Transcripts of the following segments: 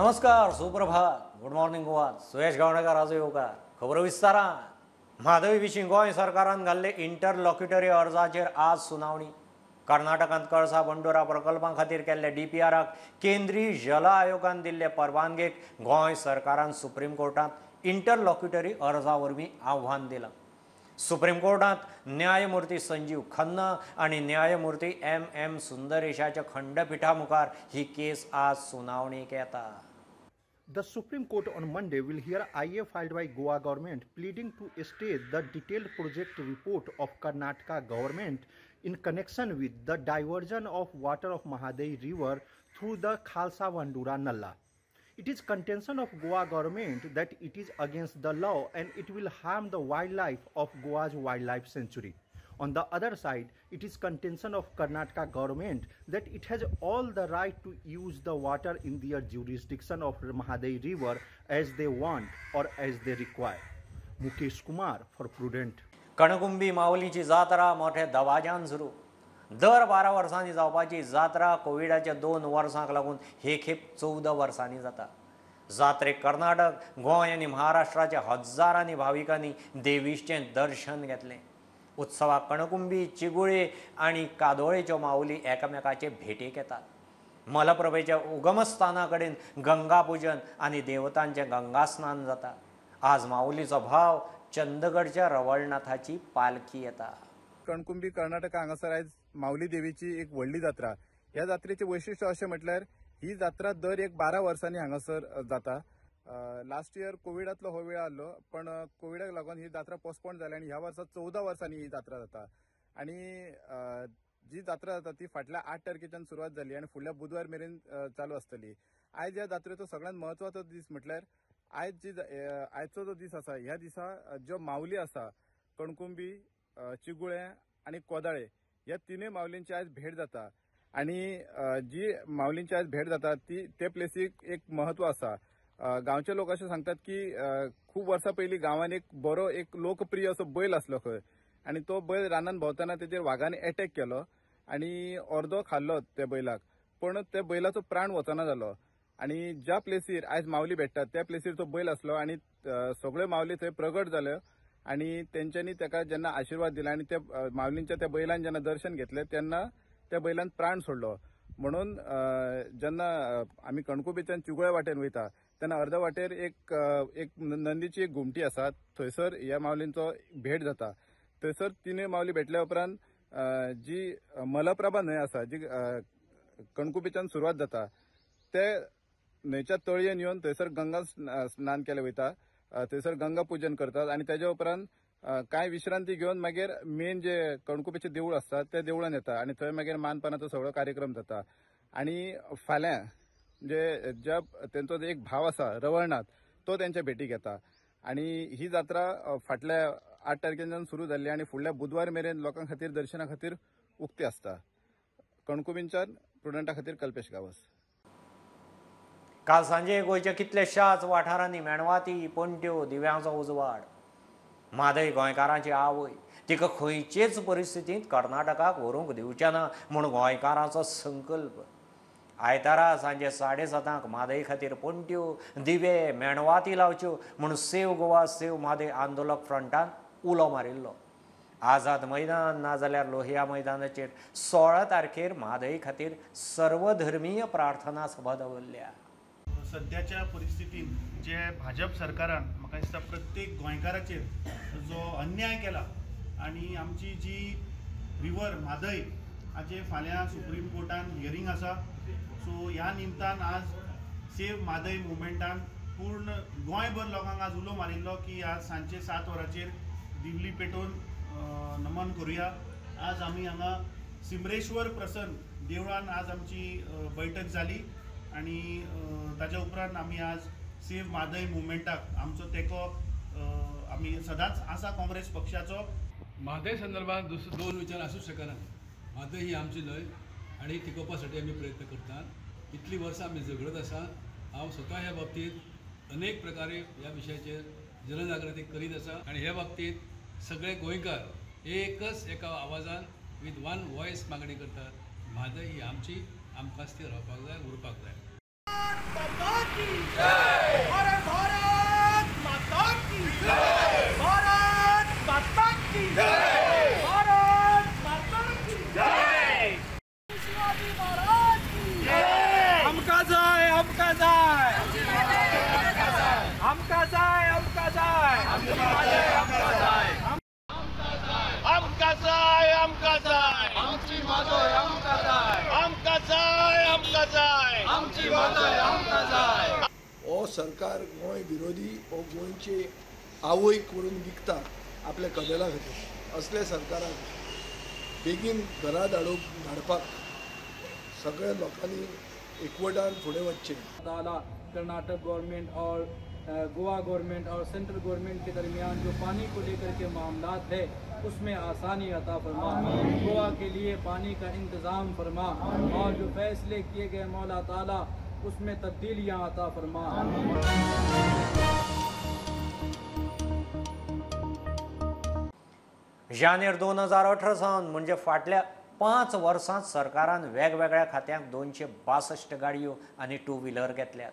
नमस्कार, सुप्रभात, good morning Goa. Suyash Gavnekar आज येवकार. खबर विस्तारान. म्हादय विशीं गोंय सरकारान घाल्ले इंटरलॉक्युटरी अर्जाचेर आज सुनावणी. कर्नाटकांत कळसा बंडोरा प्रकल्पां खातीर केल्ले DPRक केंद्रीय जल आयोगान दिल्ले परवानगेक गोंय सरकारान सुप्रीम कोर्टांत इंटरलॉक्युटरी अर्जा वरवीं आव्हान दिलां. सुप्रीम कोर्टांत न्यायमूर्ती संजीव खन्ना आणि न्यायमूर्ती M सुंदरेशाच्या खंडपीठा मुखार ही केस आज सुनावणेक येता. The Supreme Court on Monday will hear IA filed by Goa government pleading to stay the detailed project report of Karnataka government in connection with the diversion of water of Mahadevi river through the Khalsa Bandura Nalla. It is contention of Goa government that it is against the law and it will harm the wildlife of Goa's wildlife sanctuary. On the other side, it is contention of Karnataka government that it has all the right to use the water in their jurisdiction of Mahadevi river as they want or as they require. Mukesh Kumar for Prudent. Kankumbi माऊलीची जात्रा मोठ्या दबाज्यान सुरू. दर 12 वर्सांनी जावपाची जात्रा कोविडाच्या 2 वर्सांक लागून हे खेप 14 वर्सांनी जाता. जात्रेक कर्नाटक, गोंय आणि महाराष्ट्राच्या हजारांनी भाविकांनी देवीचें दर्शन घेतलें. उत्सवाक कणकुंबी, चिगुळे आणि कादोळेच्यो माऊली एकामेकाचे भेटेक येतात. मलप्रभेच्या उगमस्थाना कडेन गंगा पूजन आणि देवतांचे गंगा स्नान जाता. आज माऊलीचो भाव चंदगडच्या रवळनाथाची पालखी येता. कणकुंबी कर्नाटका हांगासर आयज माऊली देवीची एक व्हडली जात्रा. ह्या जात्रेचे वैशिष्ट्य अशें म्हटल्यार ही जात्रा दर एक 12 वर्सांनी हांगासर जाता. लास्ट इयर कोविडातलो हो वेळ आसलो, पण कोविडाक लागून ही जात्रा पोस्टपोन जाली आणि ह्या वर्सा 14 वर्सांनी ही जात्रा जाता. आणि जी जात्रा जाता ती फाटल्या 8 तारखेच्यान सुरवात जाली आणि फुडल्या बुधवार मेरेन चालू आसतली. आयज ह्या जात्रेचो सगळ्यांत महत्वाचो दीस म्हटल्यार आयजचो जो दीस आसा, ह्या दिसा ज्यो माऊली आसा कणकुंबी, चिगुळे आणि कोदाळे ह्या तिनूय माऊलींची आयज भेट जाता. आणि जी माऊलींची आयज भेट जाता ती ते प्लेसीक एक महत्व आसा. गांवचे लोक असे सांगतात की खूप वर्सां पयलीं गांवांत एक लोकप्रिय असो बैल आसलो खंय, आणि तो बैल रानांत भोंवतना तेजेर वाघांनी अटॅक केलो आणि अर्दो खाल्लो त्या बैलाक, पण त्या बैलाचो प्राण वचना जालो. आणि ज्या प्लेसीर आयज माऊली भेटतात त्या प्लेसीर तो बैल आसलो आणि सगळ्यो माऊली थंय प्रगट जाल्यो आणि तेंच्यांनी ताका जेन्ना आशिर्वाद दिला आणि त्या माऊलींच्या त्या बैलान जेन्ना दर्शन घेतलें तेन्ना त्या बैलान प्राण सोडलो. म्हणून जेन्ना आमी कणकुंबीच्यान चिगुळे वाटेन वयता तेन्ना अर्द वाटेर एक नंदीची एक घुमटी आसा, थंयसर ह्या माऊलींचो भेट जाता. थंयसर तिनूय माऊली भेटल्या उपरांत जी मलप्रभा न्हंय आसा जी कणकुंबीच्यान सुरवात जाता ते न्हंयच्या तळयेन येवन थंयसर गंगा स्नान केलें वयता. थंयसर गंगा पूजन करतात आणि तेज्या उपरांत कांय विश्रांती घेवन मागीर मेन जे कणकुंबीचें देवूळ आसता त्या देवळान येता आणि थंय मागीर मानपानाचो सगळो कार्यक्रम जाता. आणि फाल्यां ज्या तेंचो एक भाव आसा रवळनाथ तो तेंच्या भेटीक येता. आणि ही जात्रा फाटल्या 8 तारखेच्यान सुरू जाल्ली आणि फुडल्या बुधवार मेरेन लोकां खातीर दर्शना खातीर उक्ती आसता. कणकुंबीच्यान प्रुडंटा खातीर कल्पेश गावस. काल सांजे गोंयच्या कितल्याशाच वाठारांनी मेणवाती, पणट्यो, दिव्यांचो उजवाड. म्हादय गोंयकारांची आवय. तिका खंयचेच परिस्थितींत कर्नाटकाक व्हरूंक दिवचें ना म्हूण गोंयकारांचो संकल्प. आयतारा सांजे 7:30 म्हादय खातीर पणट्यो, दिवे, मेणवाती लावच्यो म्हूण सेव गोवा सेव म्हादय आंदोलक फ्रंटान उलो मारिल्लो. आझाद मैदान नाजाल्यार लोहिया मैदानाचेर 16 तारखेर म्हादय खातीर सर्वधर्मीय प्रार्थना सभा दवरल्या. सध्याच्या परिस्थितीत जे भाजप सरकारान म्हाका दिसता प्रत्येक गोंयकाराचेर जो अन्याय केला आणि आमची जी रिवर म्हादय हाचे फाल्यां सुप्रीम कोर्टान हियरींग आसा. सो ह्या निमतान आज सेव म्हादय मुवमेंटान पूर्ण गोंयभर लोकांक आज उलो मारिल्लो की आज सांजचे 7 वरांचेर दिवली पेटोवन नमन करुया. आज आमी हांगा सिमरेश्वर प्रसन्न देवळान आज आमची बैठक जाली आणि ताच्या उपरांत आमी आज सेव म्हादय मुवमेंटाक आमचो तेको आमी सदांच आसा काँग्रेस पक्षाचो. म्हादय संदर्भात दोन विचार आसूंक शकना. म्हादय ही आमची न्हंय आणि टिकोवपासाठी आमी प्रयत्न करतात. इतली वर्सां आमी झगडत आसा. हांव स्वता ह्या बाबतींत अनेक प्रकारे ह्या विशयाचेर जनजागृती करीत आसा आणि ह्या बाबतींत सगळे गोंयकार एकच एका आवाजान विथ वन वॉयस मागणी करतात. म्हादय ही आमची, आमकांच ती रावपाक जाय, उरपाक जाय. सरकार गोंय विरोधी हो गोंयचे आवय करून विकता आपल्या कदेला खातीर, असले सरकाराक बेगीन घरा धाडपाक सगळ्या लोकांनी एकवटान फुडें वचचें। कर्नाटक गवर्नमेंट और गोवा गवर्नमेंट और सेंट्रल गवर्नमेंट के दरमियान जो पानी को लेकर के मामलात है उसमें आसानी अता फरमा, गोवा के लिए पानी का इंतज़ाम फरमा और जो फैसले किए गए मौला ताला उसमें तब्दीलियाँ अता फरमा। जानेर 2018 सावन म्हणजे फाटल्या 5 वर्सांत सरकारान वेगवेगळ्या खात्यांक 262 गाडयो आनी टू व्हिलर घेतल्यात।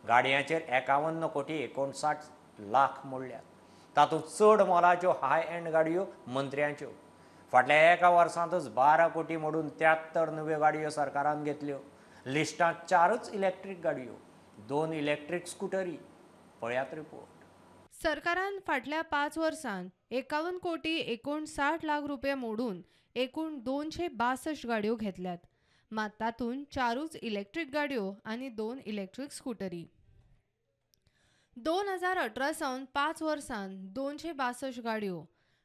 गाडयांचेर 51 कोटी 59 लाख मोडल्यात। तातूंत चड मोलाच्यो हाय एंड गाडयो मंत्र्यांच्यो। फाटल्या एका वर्सांतच 12 कोटी मोडून 73 नव्यो गाडयो सरकारान घेतल्यो। लिस्टांत 4च इलेक्ट्रीक गाडयो, 2 इलेक्ट्रीक स्कूटरी। पळयात रिपोर्ट। सरकारान फाटल्या 5 वर्सांत 51 कोटी 59 लाख रुपये मोडून एकूण 262 गाडयो घेतल्यात। मात तातूंत 4च इलेक्ट्रीक गाडयो आनी 2 इलेक्ट्रीक स्कूटरी। 2018 सावन 5 वर्सांत 262 गाडयो,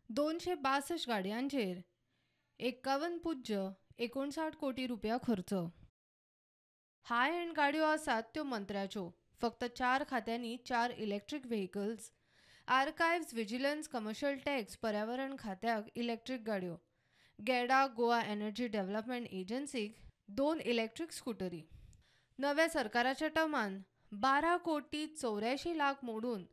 262 गाडयांचेर 51.59 कोटी रुपया खर्च। हाय एंड गाडयो आसात त्यो मंत्र्याच्यो। फक्त 4 खात्यांनी 4 electric vehicles, archives, vigilance, commercial tax, पर्यावरण खात्याक इलेक्ट्रीक गाडयो, गॅडा गोवा एनर्जी डेव्हलपमेंट एजन्सीक 2 इलेक्ट्रीक स्कूटरी। नव्या सरकाराच्या टर्मान 12 कोटी 84 लाख मोडून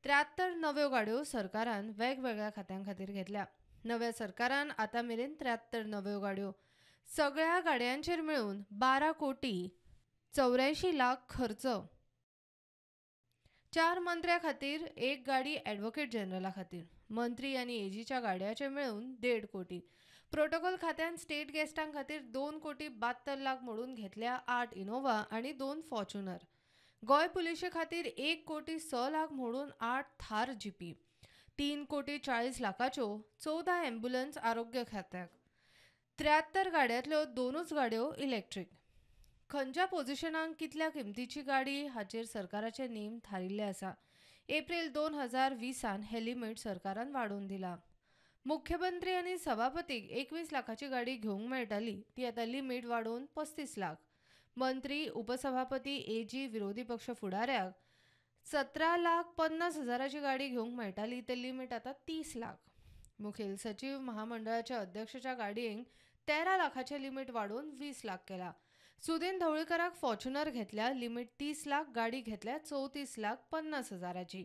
73 नव्यो गाडयो सरकारान वेगवेगळ्या खात्यां खातीर घेतल्या। नव्या सरकारान आतां मेरेन 73 नव्यो गाडयो, सगळ्या गाडयांचेर मेळून 12 कोटी 84 लाख खर्च। 4 मंत्र्या खातीर 1 गाडी ॲडव्होकेट जनरला खातीर, मंत्री आनी एजीच्या गाडयांचे मेळून 1.5 कोटी। प्रोटोकॉल खात्यान स्टेट गेस्टां खातीर 2 कोटी 72 लाख मोडून घेतल्या 8 इनोवा आनी 2 फॉर्च्युनर। गोय पुलिशे खातीर 1 कोटी 6 लाख मोडून 8 थार जीपी, 3 कोटी 40 लाखाच्यो 14 ॲम्ब्युलन्स आरोग्य खात्याक। 73 गाडयांतल्यो 2च गाडयो इलेक्ट्रीक। खंयच्या पोझिशनाक कितल्या किमतीची गाडी हाचेर सरकाराचे नेम थारिल्ले आसा। एप्रिल 2020 हे लिमीट सरकारान वाडोवन दिला। मुख्यमंत्री आनी सभापतीक 21 लाखाची गाडी घेवंक मेळटाली, ती आतां लिमीट वाडोवन 35 लाख। मंत्री, उपसभापती, एजी, विरोधी पक्ष फुडाऱ्याक 17,50,000ची गाडी घेवंक मेळटाली, ते लिमीट आतां 30 लाख। मुखेल सचिव, महामंडळाच्या अध्यक्षाच्या गाडयेक 13 लाखाचे लिमीट वाडोवन 20 लाख केला। सुदीन ढवळीकराक फॉर्च्युनर घेतल्या, लिमीट 30 लाख, गाडी घेतल्या 34,50,000ची।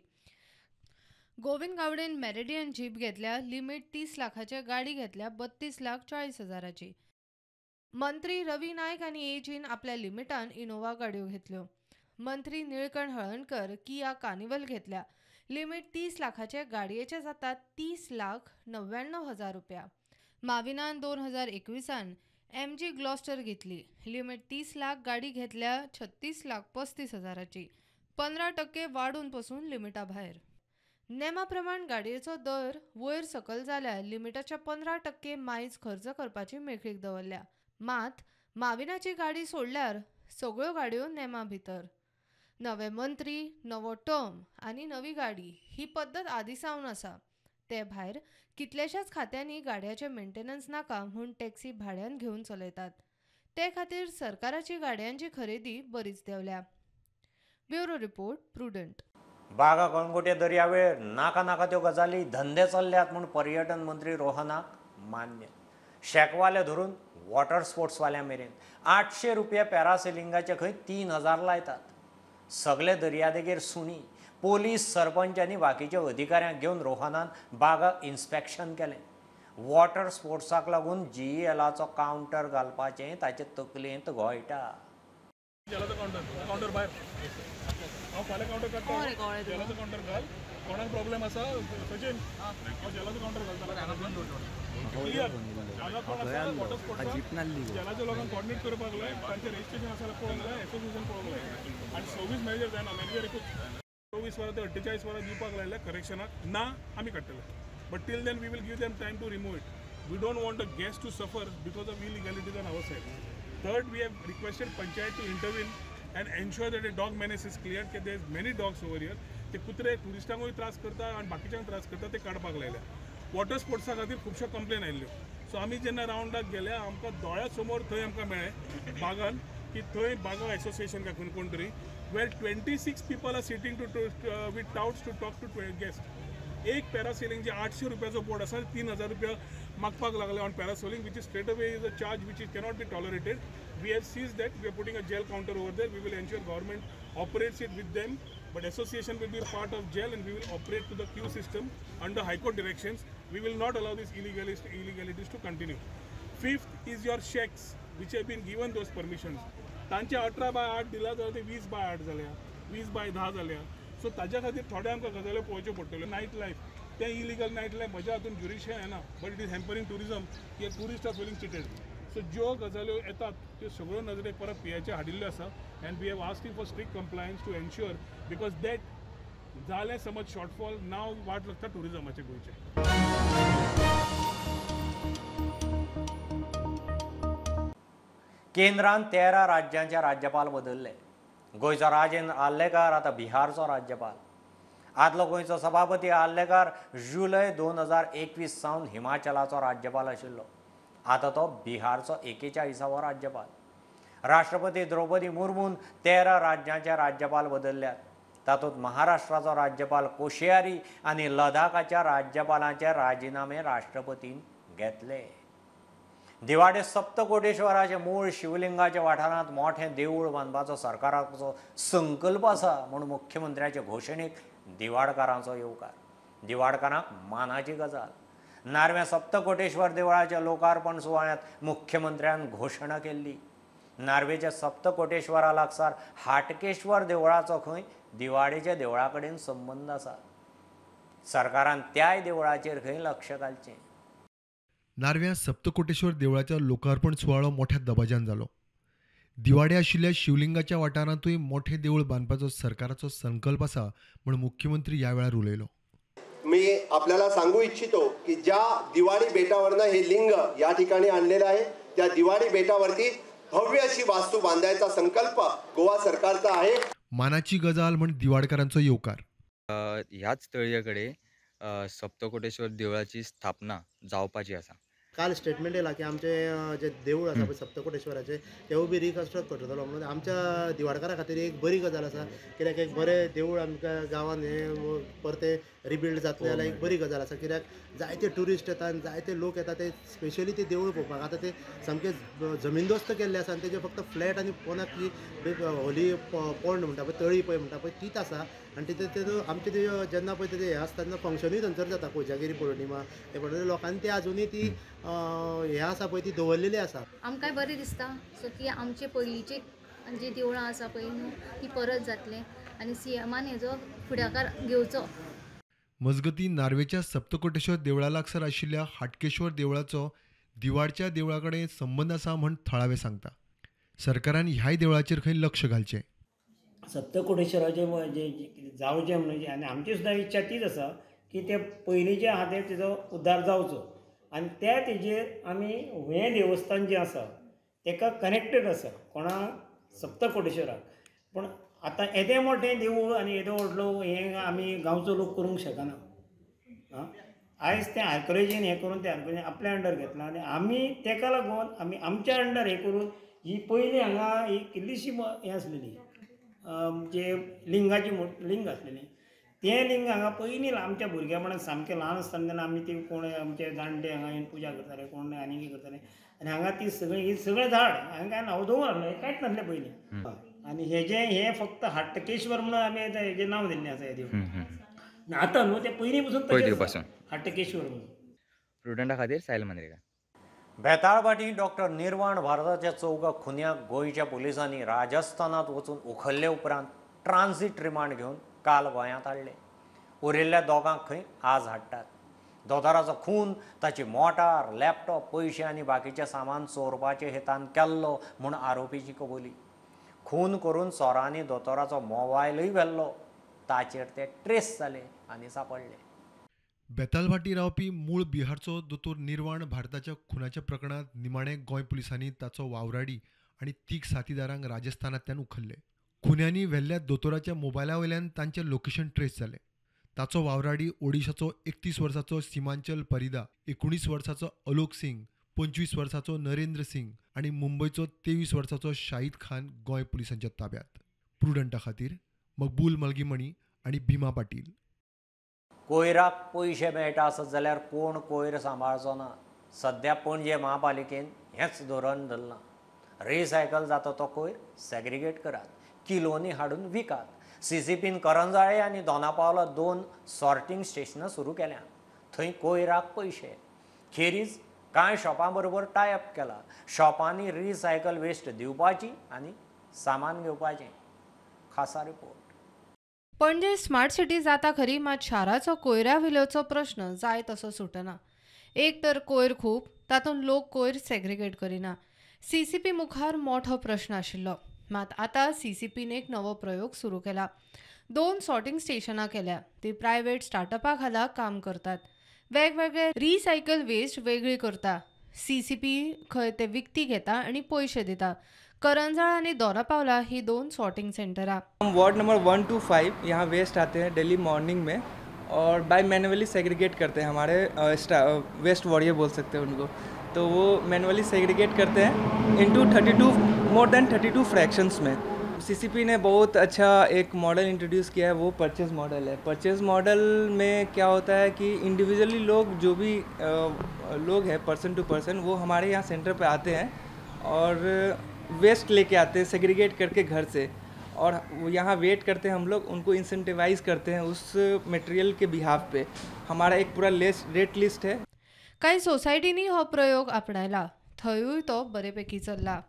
गोविंद गावडेन मेरिडियन जीप घेतल्या, लिमीट 30 लाखाचे, गाडी घेतल्या 32,40,000ची। मंत्री रवी नायक आनी एजीन आपल्या लिमिटान इनोवा गाडयो घेतल्यो। मंत्री निळकंठ हळणकर किया कार्निवल घेतल्या, लिमीट 30 लाखाचे, गाडयेचे जातात 30,99,000 रुपया। माविनान 2021 MG ग्लॉस्टर घेतली, लिमीट 30 लाख, गाडी घेतल्या 36,35,000ची। 15% वाडून पासून लिमिटा भायर। नेमाप्रमाण गाडयेचो दर वयर सकल जाल्यार लिमिटाच्या 15% मायज खर्च करपाची मेकळीक दवरल्या। मात माविनाची गाडी सोडल्यार सगळ्यो गाडयो नेमा भितर। नवे मंत्री, नवो टर्म आनी नवी गाडी ही पद्दत आदीसावन आसा। ते भायर कितल्याशाच खात्यांनी गाडयाचे मेंटेनन्स नाका म्हूण टॅक्सी भाड्यान घेवन चलयतात। ते खातीर सरकाराची गाडयांची खरेदी बरीच देंवल्या। Bureau report, prudent. बागा कळंगुटे दर्यावेळेर नाका त्यो गजाली धंदे चल्ल्यात म्हूण पर्यटन मंत्री रोहनाक मान्य। शेकवाले धरून वॉटर स्पोर्ट्सवाल्या मेरेन 800 रुपया पॅरासेलिंगाचे खंय 3,000 लायतात। सगळे दर्यादेगेर सुणी, पोलीस, सरपंच आनी बाकीच्या अधिकाऱ्यांक घेवन रोहनान बागा इन्स्पेक्शन केलें। वॉटर स्पोर्ट्साक लागून GELाचो कावंटर घालपाचें ताचे तकलेंत घोळटा। काउंटर भायर हांव फाल्यां काउंटर काडटा, जेलाचो काउंटर घाल। कोणाक प्रॉब्लेम आसा सचिन, हांव जेलाचो काउंटर घालता। क्लियर, हांगा कोण आसा वॉटर स्पोर्ट्साक जेलाच्या लोकांक कोऑर्डिनेट करपाक जाय, तांचें रजिस्ट्रेशन आसा पळोवंक जाय, एसोसिएशन पळोवंक जाय। आनी सर्वीस मॅनेजर जायना, मॅनेजर एकूच 24 वरां ते 48 वरां दिवपाक लायल्या करेक्शनाक। ना आमी काडटले, but till then we will give them time to remove it. We don't want a guest to suffer because of illegalities on our side. Third, we have requested panchayat to intervene and ensure that the dog menace is cleared. That there is many dogs over here. ते कुत्रे टुरिस्टांकूय त्रास करता आणि बाकीच्यांक त्रास करता ते काडपाक लायल्या. वॉटर स्पोर्ट्सा खातीर खुबश्यो कंप्लेन आयिल्ल्यो. सो आमी जेन्ना रावंडाक गेले आमकां दोळ्या समोर थंय आमकां मेळ्ळें बागान की थंय बागा एसोसिएशन काय कोण तरी where 26 people are sitting with touts to talk to guests. एक पॅरासेलिंग जे 800 रुपयाचो बोर्ड आसा 3000 रुपया मागपाक लागले on parasailing which is straight away is a charge which is cannot be tolerated. We have seized that. We are putting a jail counter over there. We will ensure government operates it with them, but association will be part of jail and we will operate to the queue system under High Court directions. We will not allow these illegalities to continue. Fifth is your sheikhs which have been given those permissions. तांचे 18/8 दिला जाल्यार ते 20/8 जाल्या 20/10 जाल्या. So ताज्या खातीर थोडे आमकां गजाल्यो पळोवच्यो पडटल्यो. नायट लायफ तें इलिगल नायट लायफ म्हज्या हातून ज्युरिडिक्शन येना, but it is hampering tourism की tourist are feeling cheated. So ज्यो गजाल्यो येतात त्यो सगळ्यो नजरेक परत पीआयचे हाडिल्ल्यो आसा and we have asked for strict compliance to ensure because that जालें समज शॉर्टफॉल नाव वाट लागता टुरिजमाचे गोंयचे. केंद्रान 13 राज्यांचे राज्यपाल बदलले. गोंयचो राजेंद्र आर्लेकर आता बिहारचो राज्यपाल. आदलो गोंयचो सभापती आर्लेकर जुलय 2021 सावन हिमाचलाचो राज्यपाल आशिल्लो. आता तो बिहारचो 41वो राज्यपाल. राष्ट्रपती द्रौपदी मुर्मून 13 राज्यांचे राज्यपाल बदलल्यात. तातूंत महाराष्ट्राचो राज्यपाल कोश्यारी आनी लडाखाच्या राज्यपालांचे राजीनामे राष्ट्रपतीन घेतले. दिवाडे सप्तकोटेश्वराचे मूळ शिवलिंगाच्या वाठारांत मोठें देवूळ बांदपाचो सरकाराचो संकल्प आसा म्हूण मुख्यमंत्र्याचे घोशणेक दिवाडकारांचो येवकार. दिवाडकारांक मानाची गजाल. नार्वे सप्तकोटेश्वर देवळाच्या लोकार्पण सुवाळ्यांत मुख्यमंत्र्यान घोशणा केल्ली. नार्वेच्या सप्तकोटेश्वरा लागसार हाटकेश्वर देवळाचो खंय दिवाडेच्या देवळा कडेन संबंद आसा. सरकारान त्याय देवळाचेर खंय लक्ष घालचें. नार्व्या सप्तकोटेश्वर देवळाच्या लोकार्पण सुवाळो मोठ्या दबाज्यान जालो. दिवाडे आशिल्ल्या शिवलिंगाच्या वाठारांतूय मोठे देवूळ बांदपाचो सरकाराचो संकल्प आसा म्हूण मुख्यमंत्री ह्या वेळार उलयलो. मी आपल्याला सांगू इच्छितो की ज्या दिवाळी बेटावरनं हे लिंग या ठिकाणी आणलेलं आहे त्या दिवाळी बेटावरती भव्य अशी वास्तू बांधायचा संकल्प गोवा सरकारचा आहे. मानाची गजाल म्हण दिवाडकारांचो येवकार. ह्याच तळयेकडे सप्तकोटेश्वर देवळाची स्थापना जावपाची आसा. काल स्टेटमेंट येयला की आमचे जे देवूळ आसा पळय सप्तकोटेश्वराचे तेवूय बी रिकन्स्ट्रक्ट करतलो म्हणून आमच्या दिवाडकारा खातीर एक बरी गजाल आसा. कित्याक एक बरें देवूळ आमकां गांवांत हे परते रिबिल्ड जातलें जाल्यार एक बरी गजाल आसा. कित्याक जायते ट्युरिस्ट येता आनी जायते लोक येता ते स्पेशली ते देवूळ पळोवपाक. आतां ते सामके जमीनदोस्त केल्ले आसा आनी तेजे फक्त फ्लॅट आनी पोंदाक जी होली पोंड म्हणटा पळय तळी पळय म्हणटा पळय तीच आसा. आनी तेतून आमचे ते जेन्ना पळय ते हे आसता तेन्ना फंक्शनूय थंयसर जाता कोजागिरी पौर्णिमा हे पळय लोकांनी ते आजुनूय ती हे आसा पळय ती दवरलेली आसा. आमकांय बरें दिसता सो की आमचे पयलींचे जी देवळां आसा पळय न्हू ती परत जातले आनी सीएमान हेजो फुडाकार घेवचो. मजगती नार्वेच्या सप्तकोटेश्वर देवळा लागसार आशिल्ल्या हाटकेश्वर देवळाचो दिवाडच्या देवळा कडेन संबंद आसा म्हूण थळावे सांगता. सरकारान ह्याय देवळाचेर खंय लक्ष घालचें. सप्तकोटेश्वराचे जे जावचें म्हणजे आनी आमची सुद्दां इच्छा तीच आसा की ते पयलींचे आहा ते तेजो उद्धार जावचो आनी त्या तेजेर आमी हें देवस्थान जें आसा तेका कनेक्टेड आसा कोणा सप्तकोटेश्वराक. पूण आतां येदें मोठें देवूळ आनी येदो व्हडलो हें आमी गांवचो लोक करूंक शकना. आयज तें आर्कोलॉजीन हें करून तें आर्कोलॉजीन आपल्या अंडर घेतलां आनी आमी तेका लागून आमी आमच्या अंडर हें करून ही पयलीं हांगा ही किल्लीशी हें आसलेली जे लिंगाची लिंग आसलेलें तें लिंग हांगा पयलीं आमच्या भुरगेपणांत सामकें ल्हान आसतना तेन्ना आमी ती कोण आमचे जाणटे हांगा येवन पुजा करताले कोण आनी कितें करताले आनी हांगा ती सगळीं ही सगळें झाड हांगा काय नांव दवरलें कांयच नासलें पयलीं. आनी हें फक्त हाटकेश्वर म्हणून आमी हेजें नांव दिल्लें आसा हे देवळाक. आतां न्हू तें पयलीं पासून हाटकेश्वर म्हणून. स्टुडंटा खातीर सायल मनरेगा. बेताळबाटी डॉक्टर निर्वाण भारताच्या 4 खुन्यांक गोंयच्या पुलिसांनी राजस्थानात वचून उखल्ले उपरांत ट्रान्झीट रिमांड घेवन काल गोंयांत हाडले. उरिल्ल्या दोगांक खंय आज हाडटात. दोतोराचो खून ताची मोटार लॅपटॉप पयशे आनी बाकीचें सामान चोरपाचे हेतान केल्लो म्हूण आरोपीची कबुली. खून करून चोरांनी दोतोराचो मोबायलूय व्हेल्लो. ताचेर ते ट्रेस जाले आनी सापडले. बेतालभाटी रावपी मूळ बिहारचो दोतोर निर्वाण भारताच्या खुनाच्या प्रकरणात निमाणे गोंय पुलिसांनी ताचो वावराडी आनी 3 साथीदारांक राजस्थानांतल्यान उखल्ले. खुन्यांनी व्हेल्ल्या दोतोराच्या मोबायला वयल्यान तांचें लोकेशन ट्रेस जालें. ताचो वावराडी ओडिशाचो 31 वर्साचो सिमांचल परिदा, 19 वर्साचो अलोक सिंग, 25 वर्साचो नरेंद्र सिंग आनी मुंबयचो 23 वर्साचो शाहीद खान गोंय पुलिसांच्या ताब्यांत. प्रुडंटा खातीर मकबूल मलगीमणी आनी भीमा पाटील. कोयराक पयशे मेळटा आसत जाल्यार कोण कोयर सांबाळचो ना. सध्या पणजे महापालिकेन हेंच धोरण धरलां. रिसायकल जाता तो कोयर सॅग्रिगेट करात, किलोनी हाडून विकात. CCPन करंजाळे आनी दोनापावला 2 सॉर्टिंग स्टेशनां सुरू केल्यात. थंय कोयराक पयशे. खेरीज कांय शॉपां बरोबर टायअप केला. शॉपांनी रिसायकल वेस्ट दिवपाची आनी सामान घेवपाचें. खासा रिपोर्ट. पणजे स्मार्ट सिटी जाता खरी, मात शाराचो कोयऱ्या विलोचो प्रश्न जाय तसो सुटना. एक तर कोयर खूब, तातूंत लोक कोयर सॅग्रिगेट करिना. CCP मुखार मोठो प्रश्न आशिल्लो, मात आतां CCPन एक नवो प्रयोग सुरू केला. 2 सॉर्टिंग स्टेशनां केल्या. ती प्रायवेट स्टार्टअपा खाला काम करतात. वेगवेगळे रिसायकल वेस्ट वेगळी करता. CCP खंय ते विकती घेता आनी पयशे दिता. करंजाळ आनी दोनापावला ही 2 sorting सेंटरां. Hum ward number 1 to 5 यहाँ वेस्ट आते हैं डेली मॉर्निंग में और बाय मैनुअली सेग्रीगेट करते हैं. हमारे वेस्ट वॉरियर बोल सकते हैं उनको, तो वो मैनुअली सेग्रीगेट करते हैं इनटू 32 मोर देन 32 फ्रैक्शंस में. CCP ने बहुत अच्छा एक मॉडल इंट्रोड्यूस किया है, वो परचेज़ मॉडल है. परचेज़ मॉडल में क्या होता है कि इंडिविजुअली लोग जो भी लोग हैं पर्सन टू पर्सन, वो हमारे यहाँ सेंटर पे आते हैं और वेस्ट लेके आते हैं सेग्रीगेट करके घर से, और यहाँ वेट करते हैं हम लोग, उनको इंसेंटिवाइज करते हैं उस मटेरियल के बिहाफ पे. हमारा एक पूरा रेट लिस्ट है. काही सोसायटींनी हो प्रयोग आपणायला. थंयूय तो बरेपैकी चल्ला.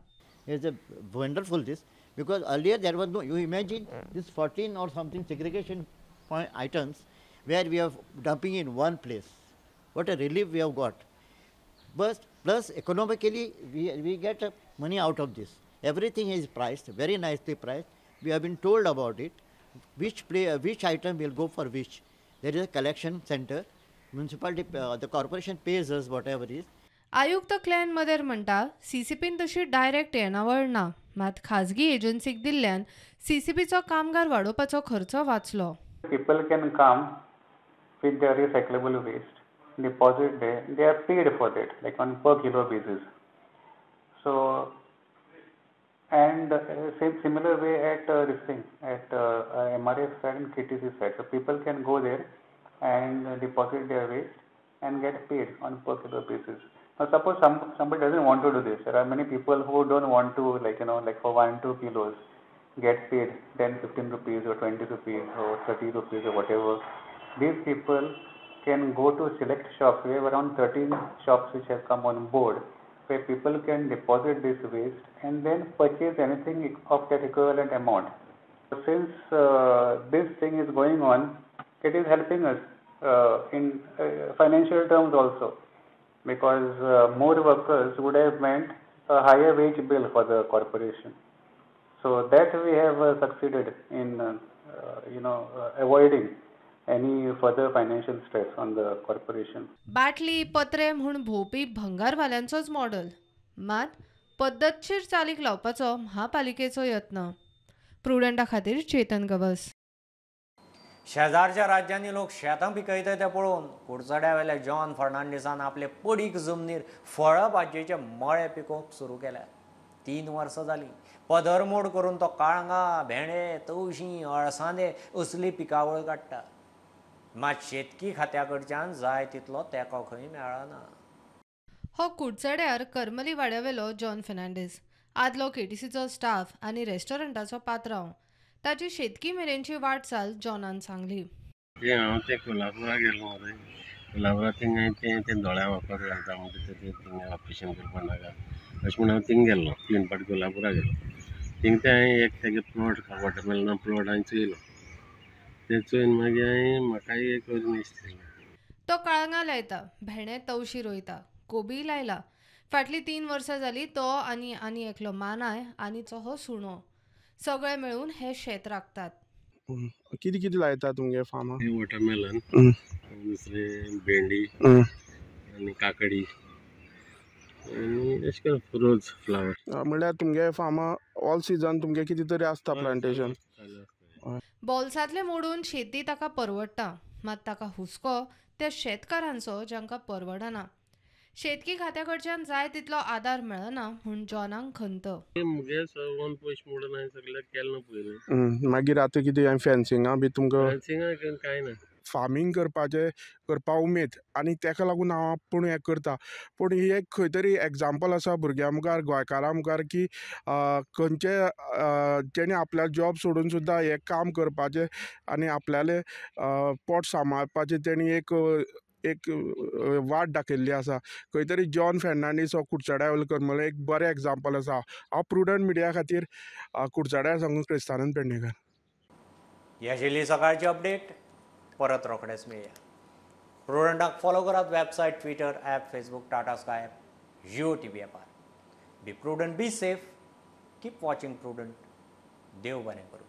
It's a wonderful this, because earlier there was no, you imagine this 14 or something segregation point items where we are dumping in one place. What a relief we have got. But plus economically we get money out of this. Everything is priced, very nicely priced. We have been told about it, which item will go for which. There is a collection center. Municipality, the corporation pays us whatever is. आयुक्त clan मदेर म्हणटा, CCPन तशी direct येणावळ ना, मात खाजगी एजन्सीक दिल्ल्यान CCPचो कामगार वाडोवपाचो खर्च वाचलो. People can come with their recyclable waste, deposit there, they are paid for that, like on per kilo basis. So, and similar way at this thing, at MRF side and KTC side. So people can go there and deposit their waste and get paid on per kilo basis. Now suppose somebody doesn't want to do this. There are many people who don't want to, like for 1-2 kilos get paid 10-15 rupees or 20 rupees or 30 rupees or whatever. These people can go to select shops. We have around 13 shops which have come on board, where people can deposit this waste and then purchase anything of that equivalent amount. Since this thing is going on, it is helping us in financial terms also, because more workers would have meant a higher wage bill for the corporation. So that we have succeeded in avoiding any further financial stress on the corporation. बाटली पत्रे म्हूण भोवपी भंगारवाल्यांचोच model, मात पद्दतशीर चालीक लावपाचो महापालिकेचो यत्न. प्रुडंटा खातीर चेतन गवस. शेजारच्या राज्यांनी लोक शेतां पिकयतात ते पळोवन कुडचड्या वेल्या जॉन फर्नांडिसान आपले पडीक जमनीर फळां भाजयेचे मळे पिकोवप सुरू केल्यात. 3 वर्सां जालीं. पदरमोड करून तो काळंगा, भेंडे, तवशीं, अळसांदे असली पिकावळ काडटा. मात शेतकी खात्या कडच्यान जाय तितलो तेंको खंय मेळना. हो कुडचड्यार करमली वाड्यावेलो जॉन फर्नांडीस. आदलो KTCचो स्टाफ आनी रेस्टॉरंटाचो पात्रांव. ताची शेतकी मेरेनची वाटचाल जॉनान सांगली. हांव ते कोल्हापुरा गेलो मरे. कोल्हापुरा ते दोळ्या वापर घालता म्हणटा ते थिंगा ऑपरेशन करपा नाका अशें म्हणून हांव थिंग गेल्लो. 3 फावट कोल्हापुरा गेलो. थिंग ते हांवें एक तेगे प्लॉट वॉटरमेलना प्लॉट हांवें चोयलो. ते चोयन मागीर हांवें म्हाकाय एक दिसलें. तो काळंगा लायता, भेंडे तवशी रोयता, कोबी लायला. फाटली 3 वर्सां जालीं तो आनी एकलो मानाय आनीचो हो सुणो सगळे मेळून हे शेत राखतात. कितें लायता तुमगे फार्मा? वॉटरमेलन, दुसरे भेंडी आनी काकडी आनी अशें करून रोज फ्लावर. म्हणल्यार तुमगे फार्मा ऑल सिजन तुमगे कितें तरी आसता प्लांटेशन. बॉल्सांतले मोडून शेती ताका परवडटा, मात ताका हुस्को त्या शेतकारांचो जांकां परवडना. शेतकी खात्या कडच्यान जाय तितलो आदार मेळना म्हूण जॉनाक खंत. मुगे सगळ्यान पयशे मोडून हांवें सगळ्याक केलें ना पयलीं. मागीर आतां कितें फेन्सिंगा बी तुमकां फेन्सिंगा कांय ना. फार्मींग करपा उमेद आनी तेका लागून हांव पूण हें करता. पूण ही एक खंय तरी एग्जाम्पल आसा भुरग्यां मुखार गोंयकारां मुखार की खंयचे जेणे आपल्या जॉब सोडून सुद्दां हें काम करपाचें आनी आपल्यालें पोट सांबाळपाचें तेणी एक वाट दाखयल्ली आसा. खंय तरी जॉन फेर्नांडीस हो कुडचड्या वयलो करमलो एक बरें एग्जाम्पल आसा. हांव प्रुडंट मिडिया खातीर कुडचड्यार सांगून क्रिस्तानंद पेडणेकर. ही आशिल्ली सकाळची अपडेट. परत रोखडेच मेळया. प्रुडंटाक फॉलो करात website, Twitter, app, Facebook, Tata Sky app, Jio TV ॲपार. Be Prudent, be safe, keep watching Prudent. देव बरें करूं.